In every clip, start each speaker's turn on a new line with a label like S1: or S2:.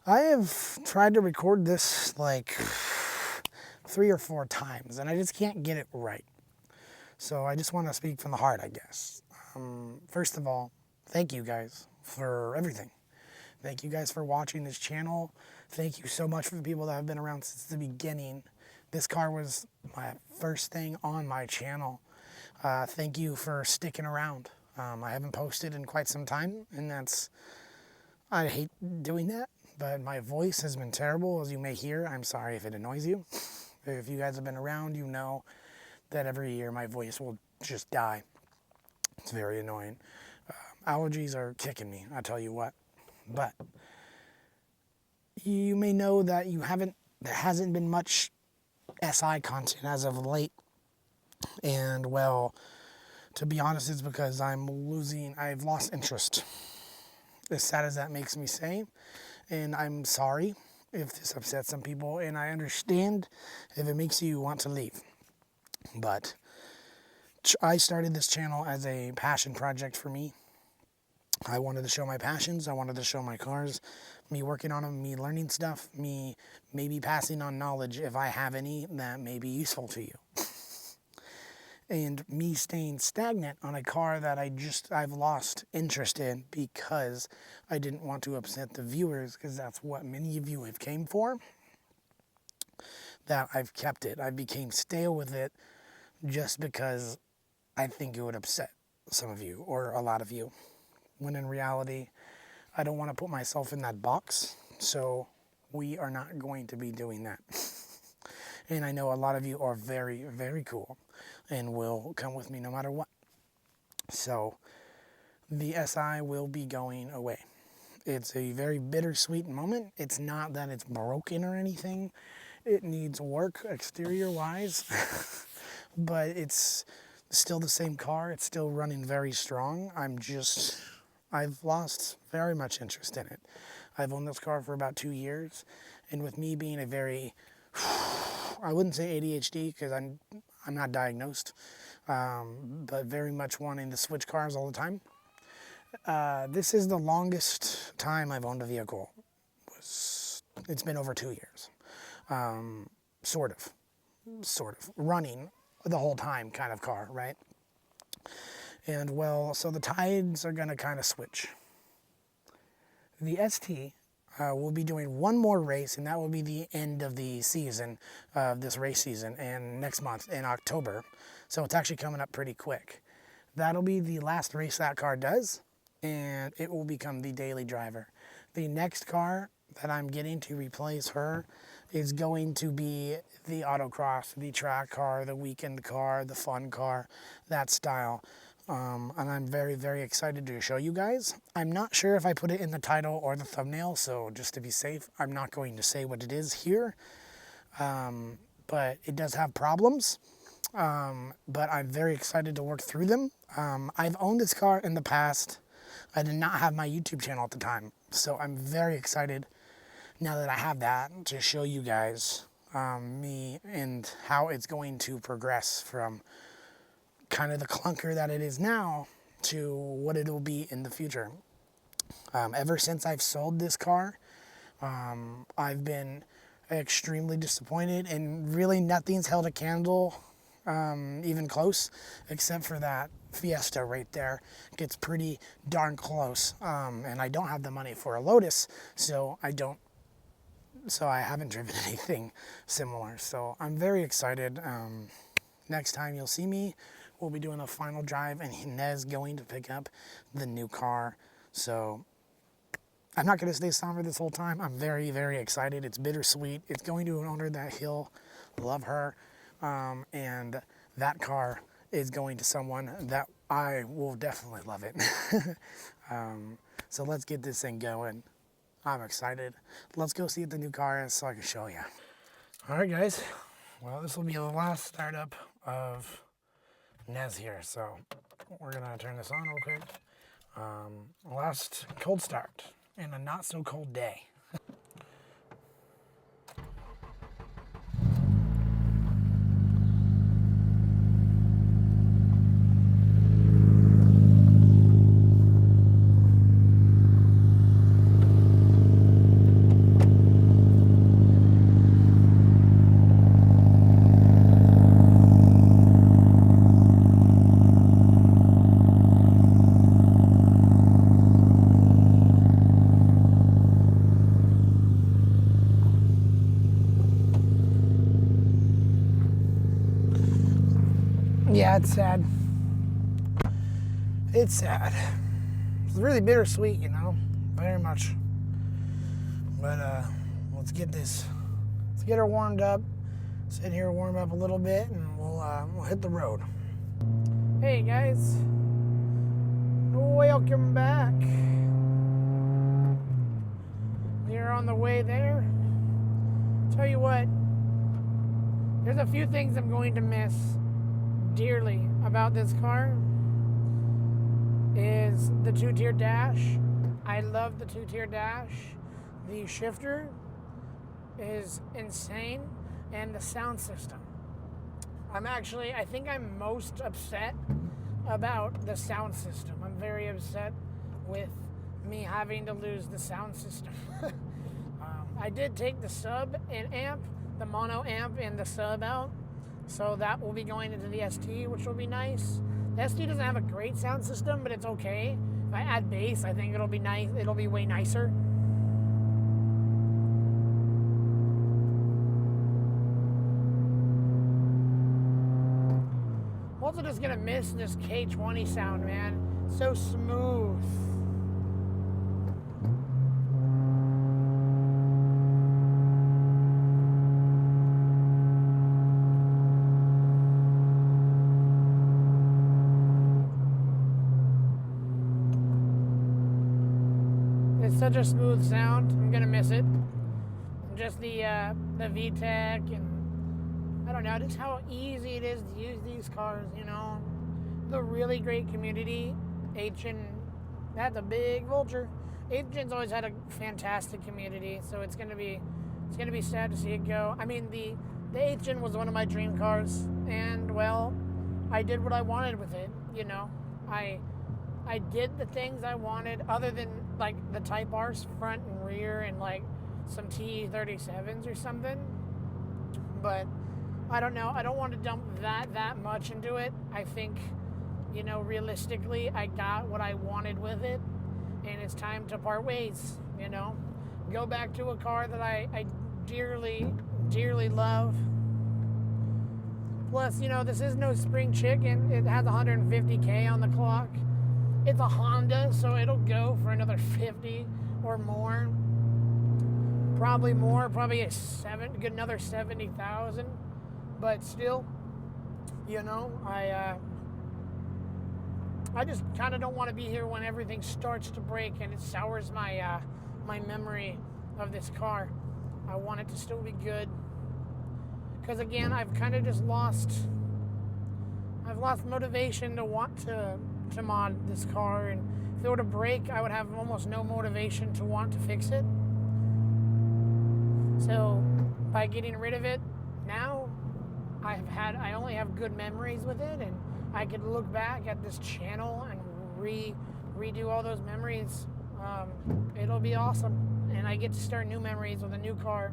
S1: I have tried to record this like 3 or 4 times and I just can't get it right. So I just want to speak from the heart, I guess. First of all, thank you guys for everything. Thank you guys for watching this channel. Thank you so much for the people that have been around since the beginning. This car was my first thing on my channel. Thank you for sticking around. I haven't posted in quite some time, and I hate doing that, but my voice has been terrible, as you may hear. I'm sorry if it annoys you. If you guys have been around, you know that every year my voice will just die. It's very annoying. Allergies are kicking me, I tell you what. But you may know that there hasn't been much SI content as of late. And well, to be honest, it's because I've lost interest. As sad as that makes me say. And I'm sorry if this upsets some people, and I understand if it makes you want to leave. But I started this channel as a passion project for me. I wanted to show my passions. I wanted to show my cars, me working on them, me learning stuff, me maybe passing on knowledge if I have any that may be useful to you. And me staying stagnant on a car that I've lost interest in because I didn't want to upset the viewers, because that's what many of you have came for, that I've kept it. I became stale with it just because I think it would upset some of you or a lot of you. When in reality, I don't want to put myself in that box, so we are not going to be doing that. And I know a lot of you are very, very cool and will come with me no matter what. So the SI will be going away. It's a very bittersweet moment. It's not that it's broken or anything. It needs work exterior-wise, but it's still the same car. It's still running very strong. I've lost very much interest in it. I've owned this car for about 2 years, and with me being a very, I wouldn't say ADHD because I'm not diagnosed, but very much wanting to switch cars all the time. This is the longest time I've owned a vehicle. It's been over 2 years. Sort of. Running the whole time kind of car, right? And well, so the tides are going to kind of switch. The ST will be doing one more race, and that will be the end of the season, this race season, and next month in October. So it's actually coming up pretty quick. That'll be the last race that car does, and it will become the daily driver. The next car that I'm getting to replace her is going to be the autocross, the track car, the weekend car, the fun car, that style. And I'm very, very excited to show you guys. I'm not sure if I put it in the title or the thumbnail, so just to be safe, I'm not going to say what it is here. But it does have problems, but I'm very excited to work through them. I've owned this car in the past. I did not have my YouTube channel at the time, so I'm very excited now that I have that to show you guys me and how it's going to progress from kind of the clunker that it is now to what it'll be in the future. Ever since I've sold this car, I've been extremely disappointed, and really nothing's held a candle even close, except for that Fiesta right there. Gets pretty darn close, and I don't have the money for a Lotus, so I haven't driven anything similar. So I'm very excited. Next time you'll see me, we'll be doing a final drive, and Inez going to pick up the new car. So I'm not going to stay somber this whole time. I'm very, very excited. It's bittersweet. It's going to an owner that he'll love her, and that car is going to someone that I will definitely love it. So let's get this thing going. I'm excited. Let's go see what the new car is so I can show you. All right, guys. Well, this will be the last startup of Nez here, so we're gonna turn this on real quick. Last cold start and a not so cold day. Yeah, it's sad. It's sad. It's really bittersweet, you know, very much. But let's get her warmed up. Sit here, warm up a little bit, and we'll hit the road. Hey guys, welcome back. We're on the way there. Tell you what, there's a few things I'm going to miss dearly about this car. Is the 2-tier dash. I love the 2-tier dash. The shifter is insane, and the sound system. I think I'm most upset about the sound system. I'm very upset with me having to lose the sound system. I did take the sub and amp, the mono amp and the sub out, so that will be going into the ST, which will be nice. The ST doesn't have a great sound system, but it's okay. If I add bass, I think it'll be nice. It'll be way nicer. I'm also just gonna miss this K20 sound, man. So smooth. It's such a smooth sound. I'm gonna miss it. Just the VTEC and I don't know, just how easy it is to use these cars, you know. The really great community. That's a big vulture. H-Gen's always had a fantastic community, so it's gonna be sad to see it go. I mean, the H-Gen was one of my dream cars, and well, I did what I wanted with it, you know. I did the things I wanted, other than like the Type R's front and rear and like some T37s or something. But I don't know. I don't want to dump that much into it. I think, you know, realistically, I got what I wanted with it, and it's time to part ways, you know. Go back to a car that I dearly, dearly love. Plus, you know, this is no spring chicken. It has 150K on the clock. It's a Honda, so it'll go for another 50 or more. Probably more, probably another 70,000. But still, you know, I just kind of don't want to be here when everything starts to break and it sours my my memory of this car. I want it to still be good. Because again, I've kind of just lost motivation to want to mod this car, and if it were to break, I would have almost no motivation to want to fix it. So by getting rid of it now, I only have good memories with it, and I could look back at this channel and redo all those memories. It'll be awesome, and I get to start new memories with a new car.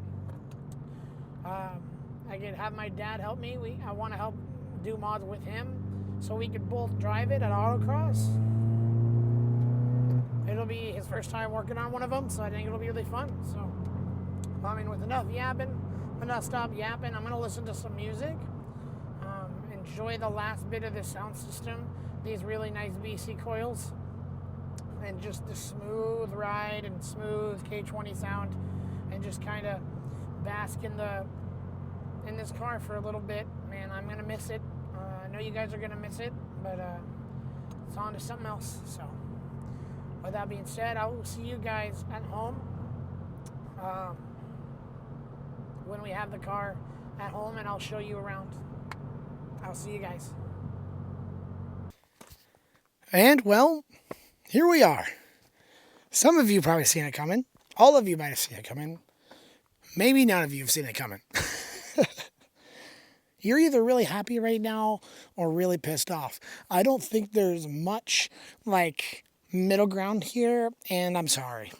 S1: I could have my dad help me. I want to help do mods with him, so we could both drive it at autocross. It'll be his first time working on one of them, so I think it'll be really fun. So, I mean, with enough yapping, I'm gonna stop yapping. I'm gonna listen to some music, enjoy the last bit of the sound system, these really nice BC coils, and just the smooth ride and smooth K20 sound, and just kind of bask in this car for a little bit. Man, I'm gonna miss it. I know you guys are gonna miss it, but it's on to something else. So, with that being said, I will see you guys at home when we have the car at home, and I'll show you around. I'll see you guys. And, well, here we are. Some of you probably seen it coming. All of you might have seen it coming. Maybe none of you have seen it coming. You're either really happy right now or really pissed off. I don't think there's much, like, middle ground here, and I'm sorry.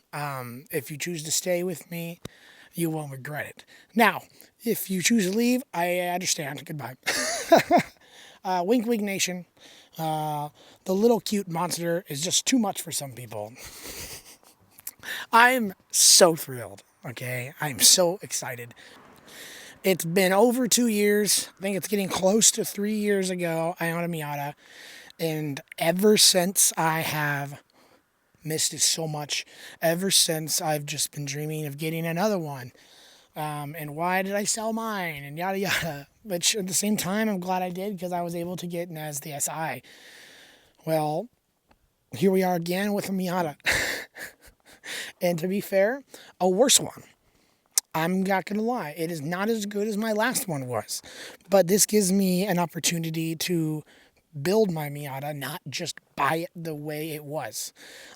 S1: If you choose to stay with me, you won't regret it. Now, if you choose to leave, I understand. Goodbye. Wink, wink, nation. The little cute monster is just too much for some people. I'm so thrilled, okay? I'm so excited. It's been over 2 years. I think it's getting close to 3 years ago. I own a Miata. And ever since I have missed it so much, ever since I've just been dreaming of getting another one. And why did I sell mine? And yada yada. Which at the same time, I'm glad I did because I was able to get an as the SI. Well, here we are again with a Miata. And to be fair, a worse one. I'm not going to lie. It is not as good as my last one was. But this gives me an opportunity to build my Miata, not just buy it the way it was.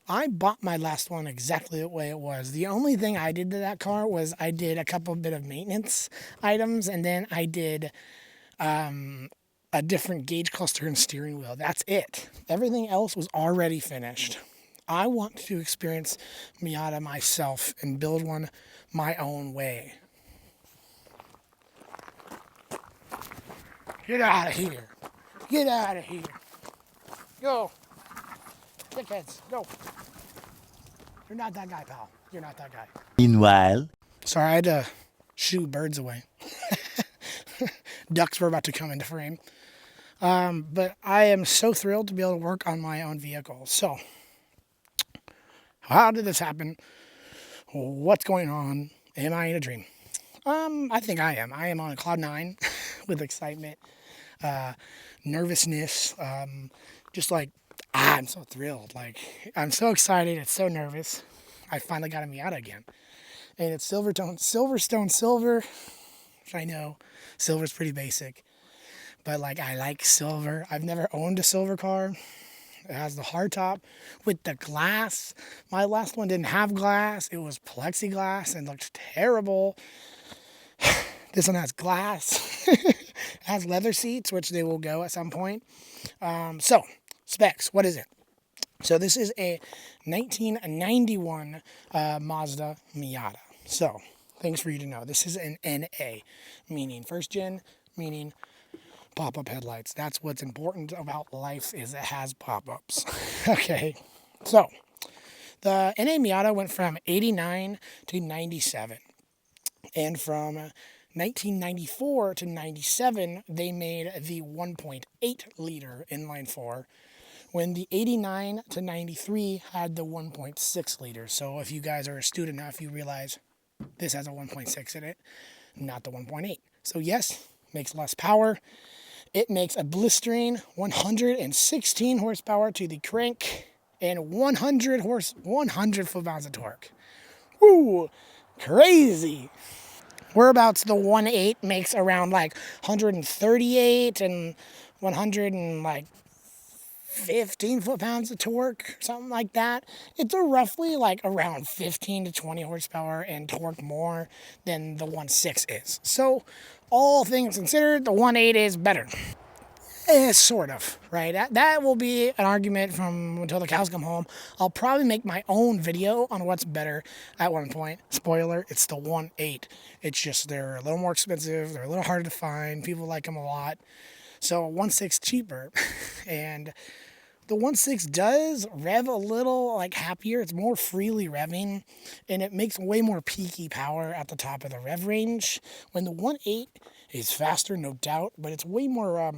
S1: I bought my last one exactly the way it was. The only thing I did to that car was I did a couple bit of maintenance items, and then I did a different gauge cluster and steering wheel. That's it. Everything else was already finished. I want to experience Miata myself and build one my own way. Get out of here. Get out of here. Go. Dickheads, go. You're not that guy, pal. You're not that guy.
S2: Meanwhile,
S1: Sorry, I had to shoo birds away. Ducks were about to come into frame. But I am so thrilled to be able to work on my own vehicle. So, how did this happen? What's going on? Am I in a dream? I think I am. I am on a cloud nine with excitement, nervousness, just like, I'm so thrilled. Like, I'm so excited. It's so nervous. I finally got a Miata again. And it's Silverstone Silver. I know silver's pretty basic, but like I like silver. I've never owned a silver car. It has the hardtop with the glass. My last one didn't have glass. It was plexiglass and looked terrible. This one has glass. It has leather seats, which they will go at some point. So, specs, what is it? So this is a 1991 Mazda Miata. So, things for you to know. This is an NA, meaning first gen, meaning pop-up headlights. That's what's important about life is it has pop-ups. Okay, so the NA Miata went from 89 to 97. And from 1994 to 97, they made the 1.8 liter inline four, when the 89 to 93 had the 1.6 liter. So if you guys are astute enough, you realize this has a 1.6 in it, not the 1.8. So yes, makes less power. It makes a blistering 116 horsepower to the crank and 100 foot-pounds of torque. Woo! Crazy! Whereabouts the 1.8 makes around like 138 and 115 foot-pounds of torque, something like that. It's a roughly like around 15 to 20 horsepower and torque more than the 1.6 is. So, all things considered, the 1.8 is better. Sort of, right? That will be an argument from until the cows come home. I'll probably make my own video on what's better at one point. Spoiler, it's the 1.8. It's just they're a little more expensive. They're a little harder to find. People like them a lot. So 1.6 cheaper. And the 1.6 does rev a little like happier. It's more freely revving, and it makes way more peaky power at the top of the rev range. When the 1.8 is faster, no doubt, but it's way more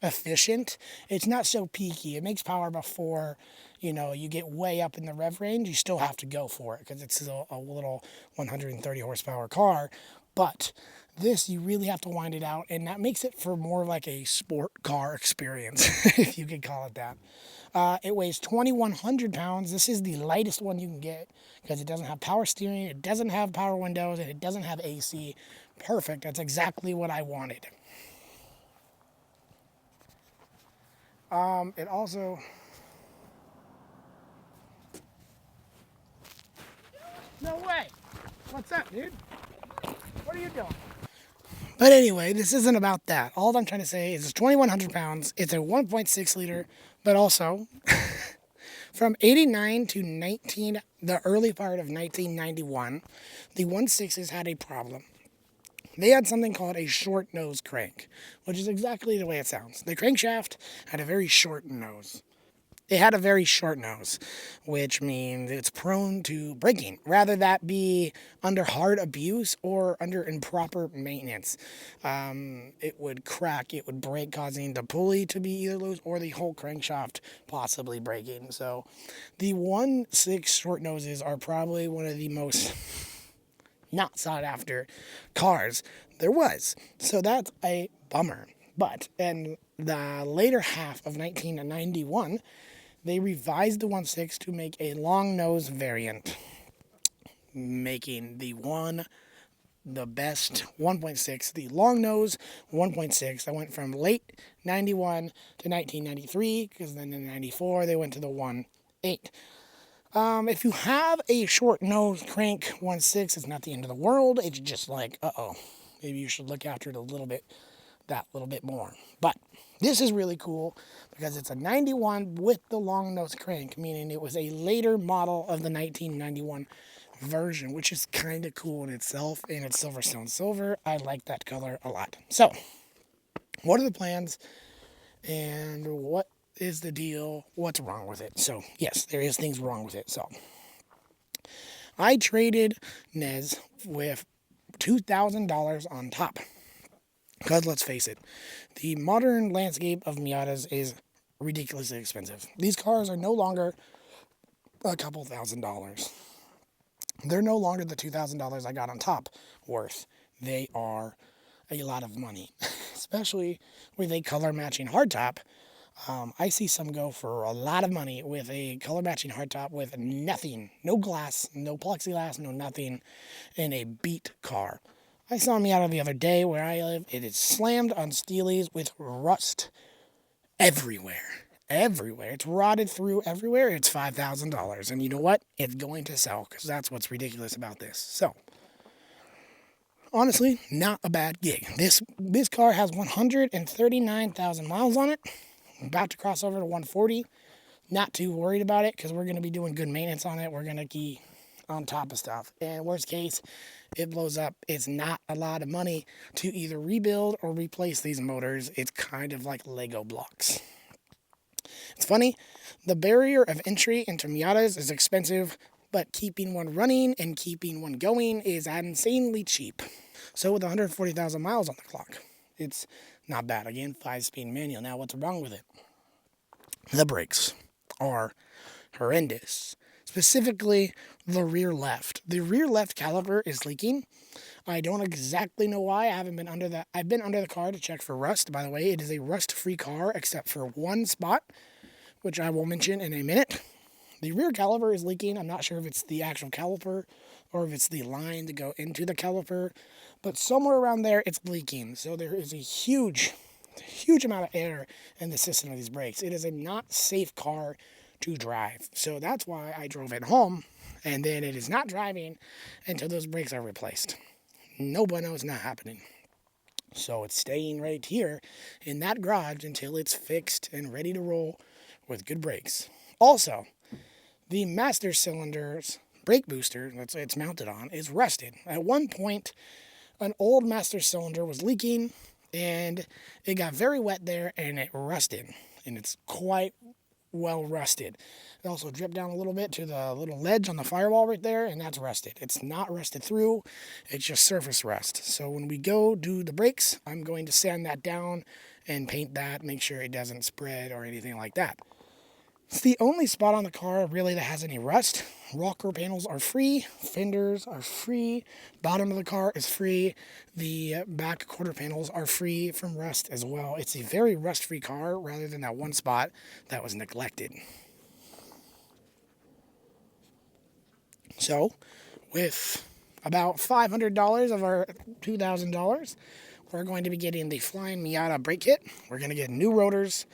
S1: efficient. It's not so peaky. It makes power before, you get way up in the rev range. You still have to go for it because it's a little 130 horsepower car. But this, you really have to wind it out, and that makes it for more like a sport car experience, if you could call it that. It weighs 2,100 pounds. This is the lightest one you can get because it doesn't have power steering, it doesn't have power windows, and it doesn't have AC. Perfect. That's exactly what I wanted. It also... No way! What's up, dude? What are you doing? But anyway, this isn't about that. All I'm trying to say is it's 2,100 pounds. It's a 1.6 liter, but also from 89 to the early part of 1991, the 1.6s had a problem. They had something called a short nose crank, which is exactly the way it sounds. The crankshaft had a very short nose. It had a very short nose, which means it's prone to breaking. Rather that be under hard abuse or under improper maintenance. It would crack, it would break, causing the pulley to be either loose or the whole crankshaft possibly breaking. So the 1.6 short noses are probably one of the most not sought after cars there was. So that's a bummer. But in the later half of 1991, they revised the 1.6 to make a long nose variant, making the best 1.6, the long nose 1.6 that went from late 91 to 1993, because then in 94 they went to the 1.8. If you have a short nose crank 1.6, it's not the end of the world. It's just like, maybe you should look after it that little bit more. But this is really cool because it's a 91 with the long nose crank, meaning it was a later model of the 1991 version, which is kind of cool in itself, and it's Silverstone silver. I like that color a lot. So, what are the plans, and what is the deal? What's wrong with it? So, yes, there is things wrong with it. So, I traded Nez with $2,000 on top. Because let's face it, the modern landscape of Miatas is ridiculously expensive. These cars are no longer a couple $1,000s. They're no longer the $2,000 I got on top worth. They are a lot of money, especially with a color matching hardtop. I see some go for a lot of money with a color matching hardtop with nothing, no glass, no plexiglass, no nothing, in a beat car. I saw a Miata the other day where I live. It is slammed on steelies with rust everywhere. Everywhere. It's rotted through everywhere. It's $5,000. And you know what? It's going to sell, because that's what's ridiculous about this. So, honestly, not a bad gig. This car has 139,000 miles on it. I'm about to cross over to 140. Not too worried about it, because we're going to be doing good maintenance on it. We're going to keep on top of stuff. And worst case, it blows up. It's not a lot of money to either rebuild or replace these motors. It's kind of like Lego blocks. It's funny, the barrier of entry into Miatas is expensive, but keeping one running and keeping one going is insanely cheap. So with 140,000 miles on the clock, it's not bad. Again, 5-speed manual. Now, what's wrong with it? The brakes are horrendous. Specifically, the rear left. The rear left caliper is leaking. I don't exactly know why. I've been under the car to check for rust. By the way, it is a rust-free car except for one spot, which I will mention in a minute. The rear caliper is leaking. I'm not sure if it's the actual caliper or if it's the line to go into the caliper, but somewhere around there it's leaking. So there is a huge amount of air in the system of these brakes. It is a not safe car to drive. So that's why I drove it home, and then it is not driving until those brakes are replaced. No bueno, it's not happening. So it's staying right here in that garage until it's fixed and ready to roll with good brakes. Also, the master cylinder's brake booster that it's mounted on is rusted. At one point, an old master cylinder was leaking, and it got very wet there, and it rusted. And it's quite well rusted. It also dripped down a little bit to the little ledge on the firewall right there, and that's rusted. It's not rusted through, it's just surface rust. So when we go do the brakes, I'm going to sand that down and paint that, make sure it doesn't spread or anything like that. It's the only spot on the car really that has any rust. Rocker panels are free, fenders are free, bottom of the car is free, the back quarter panels are free from rust as well. It's a very rust-free car rather than that one spot that was neglected. So, with about $500 of our $2,000, we're going to be getting the Flying Miata brake kit. We're going to get new rotors,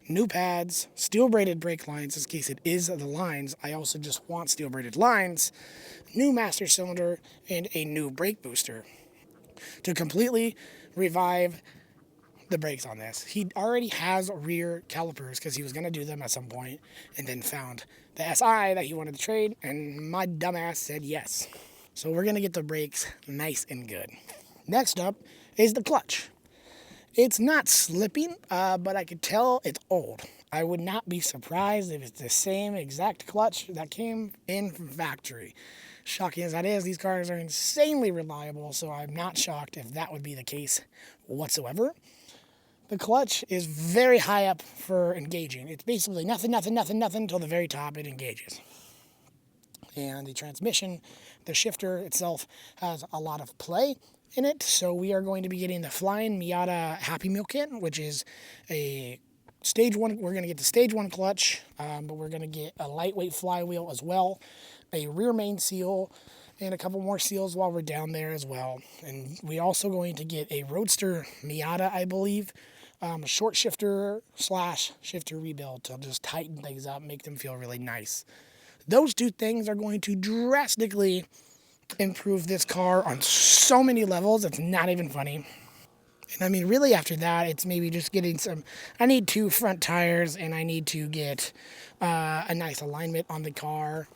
S1: new pads, steel braided brake lines in case it is the lines. I also just want steel braided lines, new master cylinder, and a new brake booster to completely revive the brakes on this. He already has rear calipers because he was going to do them at some point and then found the SI that he wanted to trade, and my dumbass said yes. So we're going to get the brakes nice and good. Next up is the clutch. It's not slipping, but I could tell it's old. I would not be surprised if it's the same exact clutch that came in from factory. Shocking as that is, these cars are insanely reliable, so I'm not shocked if that would be the case whatsoever. The clutch is very high up for engaging. It's basically nothing, nothing, nothing, nothing until the very top it engages. And the transmission, the shifter itself has a lot of play in it. So we are going to be getting the Flying Miata Happy Meal kit, which is a stage one. We're going to get the stage one clutch, but we're going to get a lightweight flywheel as well, a rear main seal, and a couple more seals while we're down there as well. And we're also going to get a Roadster Miata, I believe, a short shifter / shifter rebuild to just tighten things up, make them feel really nice. Those two things are going to drastically improve this car on so many levels. It's not even funny. And I mean, really after that, it's maybe just getting some, I need 2 front tires and I need to get a nice alignment on the car.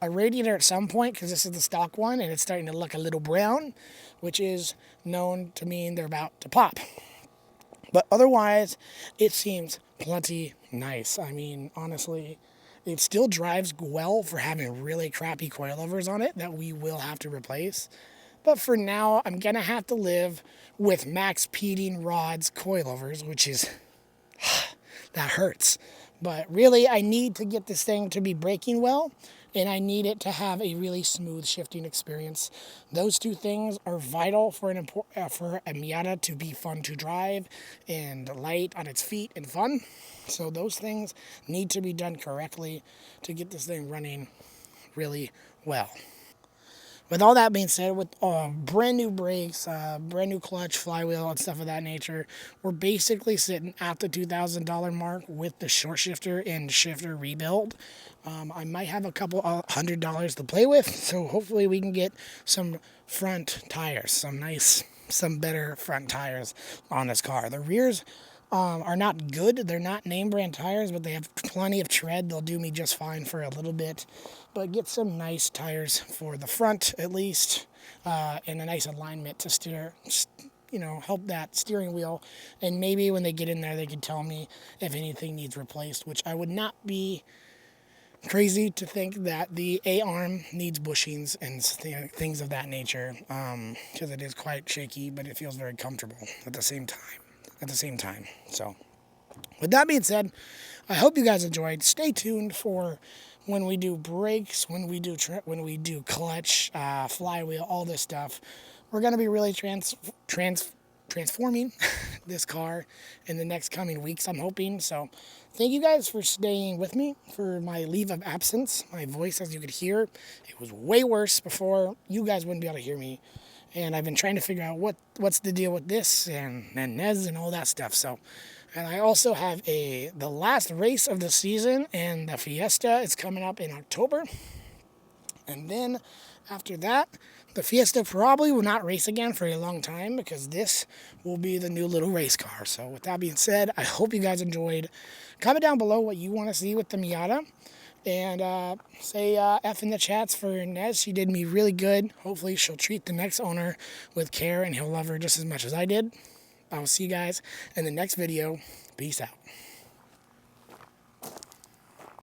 S1: A radiator at some point, because this is the stock one and it's starting to look a little brown, which is known to mean they're about to pop. But otherwise, it seems plenty nice. I mean, honestly, it still drives well for having really crappy coilovers on it that we will have to replace. But for now, I'm going to have to live with Max Peding Rod's coilovers, which is, that hurts. But really, I need to get this thing to be braking well, and I need it to have a really smooth shifting experience. Those two things are vital for for a Miata to be fun to drive and light on its feet and fun. So those things need to be done correctly to get this thing running really well. With all that being said, with brand new brakes, brand new clutch, flywheel, and stuff of that nature, we're basically sitting at the $2,000 mark with the short shifter and shifter rebuild. I might have a couple $100 to play with, so hopefully we can get some front tires, some better front tires on this car. The rears are not good. They're not name brand tires, but they have plenty of tread. They'll do me just fine for a little bit. But get some nice tires for the front at least, and a nice alignment to steer, help that steering wheel. And maybe when they get in there, they can tell me if anything needs replaced, which I would not be crazy to think that the A-arm needs bushings and things of that nature, because it is quite shaky, but it feels very comfortable at the same time. So with that being said, I hope you guys enjoyed. Stay tuned for when we do brakes, when we do clutch, flywheel, all this stuff. We're going to be really transforming this car in the next coming weeks, I'm hoping. So thank you guys for staying with me for my leave of absence. My voice, as you could hear, it was way worse before. You guys wouldn't be able to hear me. And I've been trying to figure out what's the deal with this and Nez and all that stuff. So, and I also have the last race of the season, and the Fiesta is coming up in October. And then after that, the Fiesta probably will not race again for a long time, because this will be the new little race car. So with that being said, I hope you guys enjoyed. Comment down below what you want to see with the Miata. And say F in the chats for Nez. She did me really good. Hopefully she'll treat the next owner with care and he'll love her just as much as I did. I will see you guys in the next video. Peace out.